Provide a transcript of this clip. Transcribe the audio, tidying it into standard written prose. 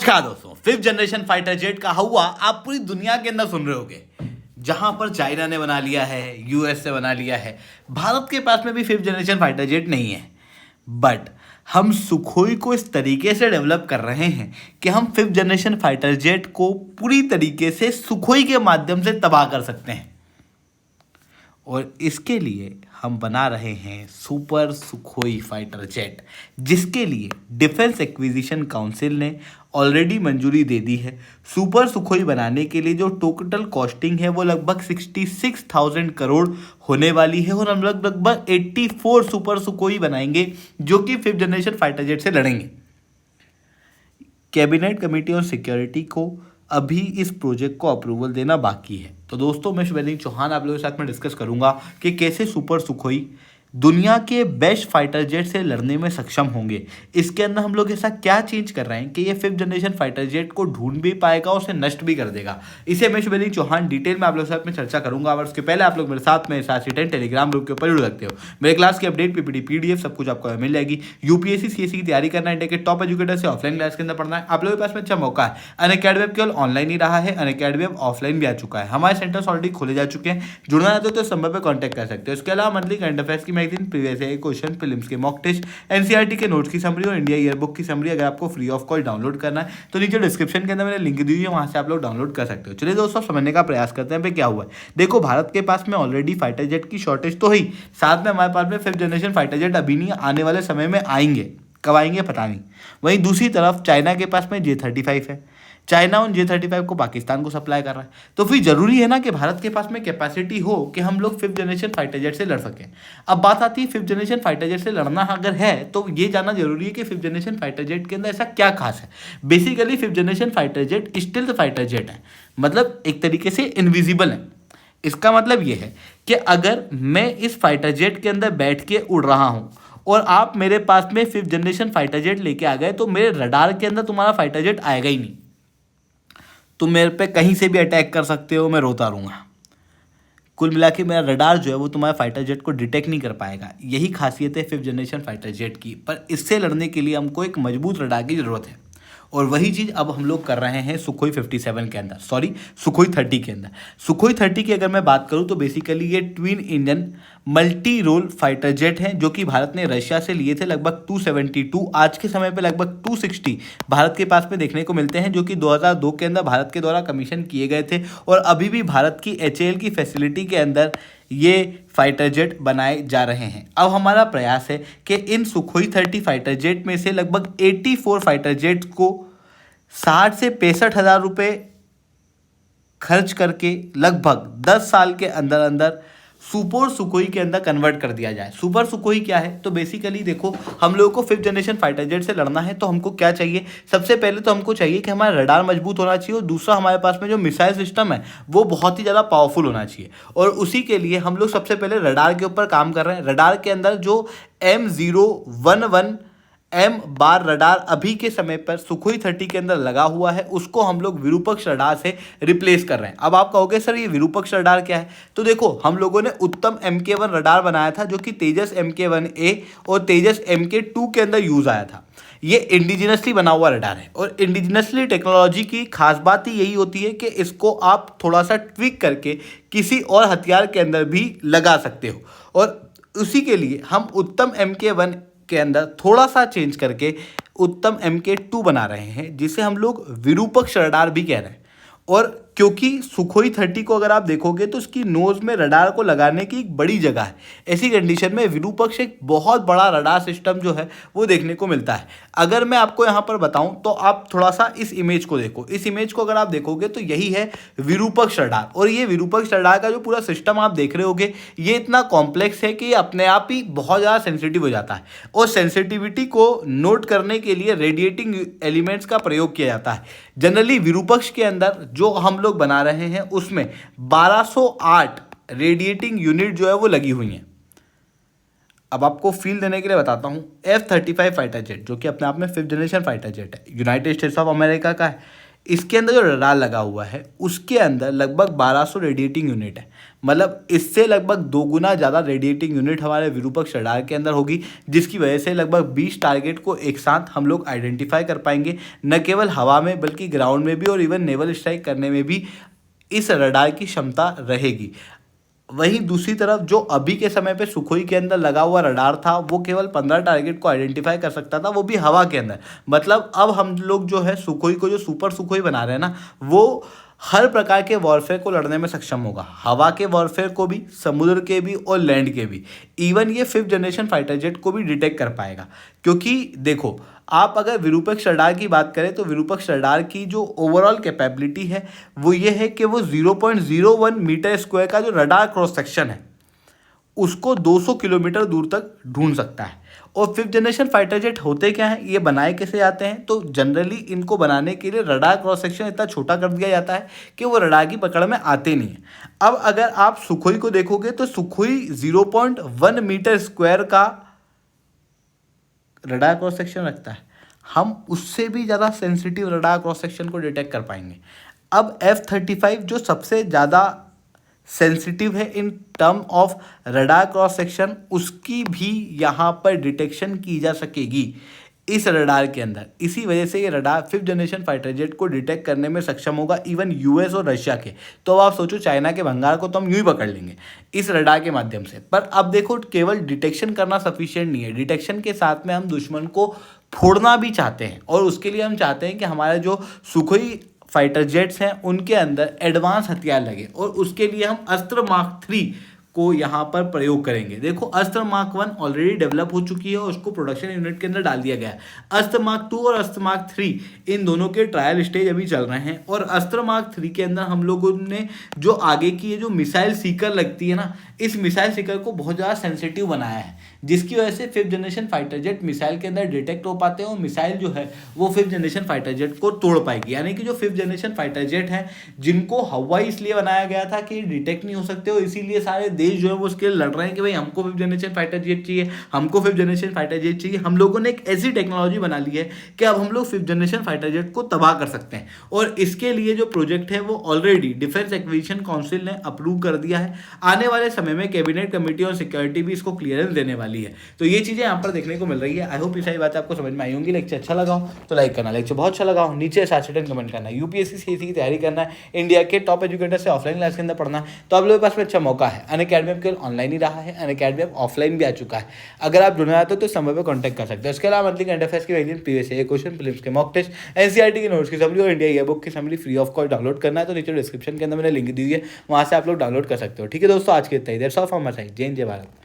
नमस्कार दोस्तों, fifth generation fighter jet का हवा आप पूरी दुनिया के अंदर सुन रहे होंगे। जहां पर चाइना ने बना लिया है, यूएस ने बना लिया है, भारत के पास में भी फिफ्थ जनरेशन फाइटर जेट नहीं है। बट हम सुखोई को इस तरीके से डेवलप कर रहे हैं कि हम फिफ्थ जनरेशन फाइटर जेट को पूरी तरीके से सुखोई के माध्यम से तबाह कर सकते हैं। और इसके लिए हम बना रहे हैं सुपर सुखोई फाइटर जेट, जिसके लिए डिफेंस एक्विजिशन काउंसिल ने ऑलरेडी मंजूरी दे दी है। सुपर सुखोई बनाने के लिए जो टोटल कॉस्टिंग है वो लगभग 66,000 करोड़ होने वाली है और हम लगभग 84 सुपर सुखोई बनाएंगे जो कि फिफ्थ जनरेशन फाइटर जेट से लड़ेंगे। कैबिनेट कमेटी ऑन सिक्योरिटी को अभी इस प्रोजेक्ट को अप्रूवल देना बाकी है। तो दोस्तों, मैं शिवलिंग चौहान आप लोगों के साथ में डिस्कस करूंगा कि कैसे सुपर सुखोई दुनिया के बेस्ट फाइटर जेट से लड़ने में सक्षम होंगे। इसके अंदर हम लोग ऐसा क्या चेंज कर रहे हैं कि ये फिफ्थ जनरेशन फाइटर जेट को ढूंढ भी पाएगा और उसे नष्ट भी कर देगा। इसे मैं शिवलिंग चौहान डिटेल में आप लोगों के साथ में चर्चा करूंगा। और उसके पहले आप लोग मेरे साथ में साथ टेलीग्राम ग्रुप के ऊपर जुड़ सकते हो। मेरे क्लास की अपडेट पीपीटी पीडीएफ सब कुछ आपको मिल जाएगी। यूपीएससी सीएससी की तैयारी करना है, टॉप एजुकेटर से ऑफलाइन क्लास के अंदर पढ़ना है, आप लोगों के पास में अच्छा मौका है। अनअकैडमी अब केवल ऑनलाइन ही रहा है, अनअकैडमी अब ऑफलाइन भी आ चुका है। हमारे सेंटर्स ऑलरेडी खोले जा चुके हैं। जुड़ना है तो इस नंबर पर कॉन्टैक्ट कर सकते हो। इसके अलावा मंथली करंट अफेयर्स की मैगजीन, प्रीवियस क्वेश्चन, फिल्म्स के मॉक टेस्ट, एनसीईआरटी के नोट्स की समरी और इंडिया ईयरबुक की समरी अगर आपको फ्री ऑफ कॉस्ट डाउनलोड करना है तो नीचे डिस्क्रिप्शन के अंदर मैंने लिंक दी हुई है, वहां से आप लोग डाउनलोड कर सकते हो। चलिए दोस्तों, समझने का प्रयास करते हैं पे क्या हुआ है। देखो, भारत के पास में ऑलरेडी फाइटर जेट की शॉर्टेज तो ही, साथ में हमारे पास में फिफ्थ जनरेशन फाइटर जेट अभी नहीं, आने वाले समय में आएंगे। कब आएंगे पता नहीं। वहीं दूसरी तरफ चाइना के पास में J-35 है। चाइना उन J-35 को पाकिस्तान को सप्लाई कर रहा है। तो फिर जरूरी है ना कि भारत के पास में कैपेसिटी हो कि हम लोग फिफ्थ जनरेशन फाइटर जेट से लड़ सकें। अब बात आती है फिफ्थ जनरेशन फाइटर जेट से लड़ना अगर है तो ये जानना जरूरी है कि फिफ्थ जनरेशन फाइटर जेट के अंदर ऐसा क्या खास है। Basically fifth generation fighter jet stealth fighter jet है, मतलब एक तरीके से इनविजिबल है। इसका मतलब ये है कि अगर मैं इस फाइटर जेट के अंदर बैठ के उड़ रहा हूँ और आप मेरे पास में फिफ्थ जनरेशन फाइटर जेट लेके आ गए तो मेरे रडार के अंदर तुम्हारा फाइटर जेट आएगा ही नहीं। तुम मेरे पे कहीं से भी अटैक कर सकते हो, मैं रोता रहूँगा। कुल मिला के मेरा रडार जो है वो तुम्हारे फाइटर जेट को डिटेक्ट नहीं कर पाएगा। यही खासियत है फिफ्थ जनरेशन फाइटर जेट की। पर इससे लड़ने के लिए हमको एक मजबूत रडार की ज़रूरत है और वही चीज़ अब हम लोग कर रहे हैं सुखोई 57 के अंदर, सॉरी सुखोई 30 के अंदर। सुखोई 30 की अगर मैं बात करूं तो बेसिकली ये twin engine multi role fighter jet हैं जो कि भारत ने रशिया से लिए थे। लगभग 272, आज के समय पे लगभग 260 भारत के पास में देखने को मिलते हैं, जो कि 2002 के अंदर भारत के द्वारा कमीशन किए गए थे और अभी भी भारत की HAL की फैसिलिटी के अंदर ये फाइटर जेट बनाए जा रहे हैं। अब हमारा प्रयास है कि इन सुखोई 30 फाइटर जेट में से लगभग 84 फाइटर जेट को 60 से 65 हज़ार रुपये खर्च करके लगभग 10 साल के अंदर अंदर सुपर सुखोई के अंदर कन्वर्ट कर दिया जाए। सुपर सुखोई क्या है? तो बेसिकली देखो, हम लोगों को फिफ्थ जनरेशन फाइटर जेट से लड़ना है तो हमको क्या चाहिए? सबसे पहले तो हमको चाहिए कि हमारा रडार मजबूत होना चाहिए और दूसरा हमारे पास में जो मिसाइल सिस्टम है वो बहुत ही ज़्यादा पावरफुल होना चाहिए। और उसी के लिए हम लोग सबसे पहले रडार के ऊपर काम कर रहे हैं। रडार के अंदर जो M011M रडार अभी के समय पर सुखोई 30 के अंदर लगा हुआ है उसको हम लोग विरूपक्ष रडार से रिप्लेस कर रहे हैं। अब आप कहोगे सर ये विरूपक्ष रडार क्या है? तो देखो, हम लोगों ने उत्तम MK1 रडार बनाया था जो कि तेजस MK1A और तेजस MK2 के अंदर यूज आया था। ये इंडिजिनसली बना हुआ रडार है और इंडिजिनसली टेक्नोलॉजी की खास बात ही यही होती है कि इसको आप थोड़ा सा ट्विक करके किसी और हथियार के अंदर भी लगा सकते हो। और उसी के लिए हम उत्तम MK1 के अंदर थोड़ा सा चेंज करके उत्तम MK2 बना रहे हैं, जिसे हम लोग विरूपक्ष रडार भी कह रहे हैं। और क्योंकि सुखोई 30 को अगर आप देखोगे तो उसकी नोज में रडार को लगाने की एक बड़ी जगह है। ऐसी कंडीशन में विरूपक्ष एक बहुत बड़ा रडार सिस्टम जो है वो देखने को मिलता है। अगर मैं आपको यहाँ पर बताऊं तो आप थोड़ा सा इस इमेज को देखो। इस इमेज को अगर आप देखोगे तो यही है विरूपक्ष रडार। और ये विरूपक्ष रडार का जो पूरा सिस्टम आप देख रहे होगे ये इतना कॉम्प्लेक्स है कि ये अपने आप ही बहुत ज़्यादा सेंसिटिव हो जाता है और सेंसिटिविटी को नोट करने के लिए रेडिएटिंग एलिमेंट्स का प्रयोग किया जाता है। जनरली विरूपक्ष के अंदर जो हम लोग बना रहे हैं उसमें 1208 रेडिएटिंग यूनिट जो है वो लगी हुई हैं। अब आपको फील देने के लिए बताता हूं, F-35 फाइटर जेट जो कि अपने आप में फिफ्थ जनरेशन फाइटर जेट है, यूनाइटेड स्टेट्स ऑफ अमेरिका का है। इसके अंदर जो रडार लगा हुआ है उसके अंदर लगभग 1200 रेडिएटिंग यूनिट है, मतलब इससे लगभग 2 गुना ज़्यादा रेडिएटिंग यूनिट हमारे विरूपक्ष रडार के अंदर होगी, जिसकी वजह से लगभग 20 टारगेट को एक साथ हम लोग आइडेंटिफाई कर पाएंगे, न केवल हवा में बल्कि ग्राउंड में भी और इवन नेवल स्ट्राइक करने में भी इस रडार की क्षमता रहेगी। वहीं दूसरी तरफ जो अभी के समय पे सुखोई के अंदर लगा हुआ रडार था वो केवल 15 टारगेट को आइडेंटिफाई कर सकता था, वो भी हवा के अंदर। मतलब अब हम लोग जो है सुखोई को जो सुपर सुखोई बना रहे हैं ना, वो हर प्रकार के वॉरफेयर को लड़ने में सक्षम होगा, हवा के वॉरफेयर को भी, समुद्र के भी और लैंड के भी। इवन ये 5th जनरेशन फाइटर जेट को भी डिटेक्ट कर पाएगा, क्योंकि देखो आप अगर विरूपक्ष रडार की बात करें तो विरूपक्ष रडार की जो ओवरऑल कैपेबिलिटी है वो ये है कि वो 0.01 मीटर स्क्वायर का जो रडार क्रॉस सेक्शन है उसको 200 किलोमीटर दूर तक ढूंढ सकता है। और 5th जनरेशन फाइटर जेट होते क्या हैं, ये बनाए कैसे जाते हैं, तो जनरली इनको बनाने के लिए रडार क्रॉस सेक्शन इतना छोटा कर दिया जाता है कि वो रडार की पकड़ में आते नहीं हैं। अब अगर आप सुखोई को देखोगे तो सुखोई 0.1 मीटर स्क्वायर का रडार क्रॉस सेक्शन रखता है, हम उससे भी ज़्यादा सेंसिटिव रडार क्रॉस सेक्शन को डिटेक्ट कर पाएंगे। अब F-35 जो सबसे ज़्यादा सेंसिटिव है in term of radar cross section, उसकी भी यहाँ पर डिटेक्शन की जा सकेगी इस रडार के अंदर। इसी वजह से ये radar 5th generation fighter jet को डिटेक्ट करने में सक्षम होगा, इवन यूएस और रशिया के। तो अब आप सोचो चाइना के भंगार को तो हम यूं ही पकड़ लेंगे इस रडार के माध्यम से। पर अब देखो केवल डिटेक्शन करना सफिशिएंट नहीं है, डिटेक्शन के साथ में हम दुश्मन को फोड़ना भी चाहते हैं, और उसके लिए हम चाहते हैं कि हमारे जो सुखोई फाइटर जेट्स हैं उनके अंदर एडवांस हथियार लगे, और उसके लिए हम अस्त्र मार्क 3 को यहाँ पर प्रयोग करेंगे। देखो अस्त्र मार्क 1 ऑलरेडी डेवलप हो चुकी है और उसको प्रोडक्शन यूनिट के अंदर डाल दिया गया है। अस्त्र मार्क 2 और अस्त्र मार्क 3 इन दोनों के ट्रायल स्टेज अभी चल रहे हैं, और अस्त्र मार्क 3 के अंदर हम लोगों ने जो आगे की जो मिसाइल सीकर लगती है ना, इस मिसाइल सीकर को बहुत ज़्यादा सेंसिटिव बनाया है, जिसकी वजह से 5th generation fighter jet missile के अंदर डिटेक्ट हो पाते हैं और मिसाइल जो है वो 5th जनरेशन फाइटर जेट को तोड़ पाएगी। यानी कि जो 5th जनरेशन फाइटर जेट है जिनको हवाई इसलिए बनाया गया था कि डिटेक्ट नहीं हो सकते, और इसीलिए सारे देश जो है वो उसके लिए लड़ रहे हैं कि भाई हमको 5th जनरेशन फाइटर जेट चाहिए, हमको 5th जनरेशन फाइटर जेट चाहिए। हम लोगों ने एक ऐसी टेक्नोलॉजी बना ली है कि अब हम लोग 5th जनरेशन फाइटर जेट को तबाह कर सकते हैं, और इसके लिए जो प्रोजेक्ट है वो ऑलरेडी डिफेंस एक्विजिशन काउंसिल ने अप्रूव कर दिया है। आने वाले समय में कैबिनेट कमेटी और सिक्योरिटी भी इसको क्लियरेंस देने वाली है। तो ये चीज़ें यहाँ पर देखने को मिल रही है। आई होप ये सारी बातें आपको समझ में आई होंगी। लेक्चर अच्छा लगा हो तो लाइक करना, लेक्चर बहुत अच्छा लगा हो नीचे साथ कमेंट करना। यूपीएससी सीएससी की तैयारी करना है, इंडिया के टॉप एजुकेटर से ऑफलाइन क्लास के अंदर पढ़ना है, तो आप लोगों के पास में अच्छा मौका है। अनअकैडमी केवल ऑनलाइन ही रहा है, अनअकैडमी अब ऑफलाइन भी आ चुका है। अगर आप जुड़ना चाहते हो तो इस नंबर पर कॉन्टैक्ट कर सकते हो। इसके अलावा मंथली करंट अफेयर्स की value previous year question, films के मॉक टेस्ट, एनसीईआरटी की नोट्स की समरी और इंडिया ईयर बुक की summary free of cost download करना है तो नीचे डिस्क्रिप्शन के अंदर मैंने लिंक दी हुई है, वहाँ से आप लोग डाउनलोड कर सकते हो। ठीक है दोस्तों, आज के इतना ही। That's all from my side. जय हिंद, जय भारत।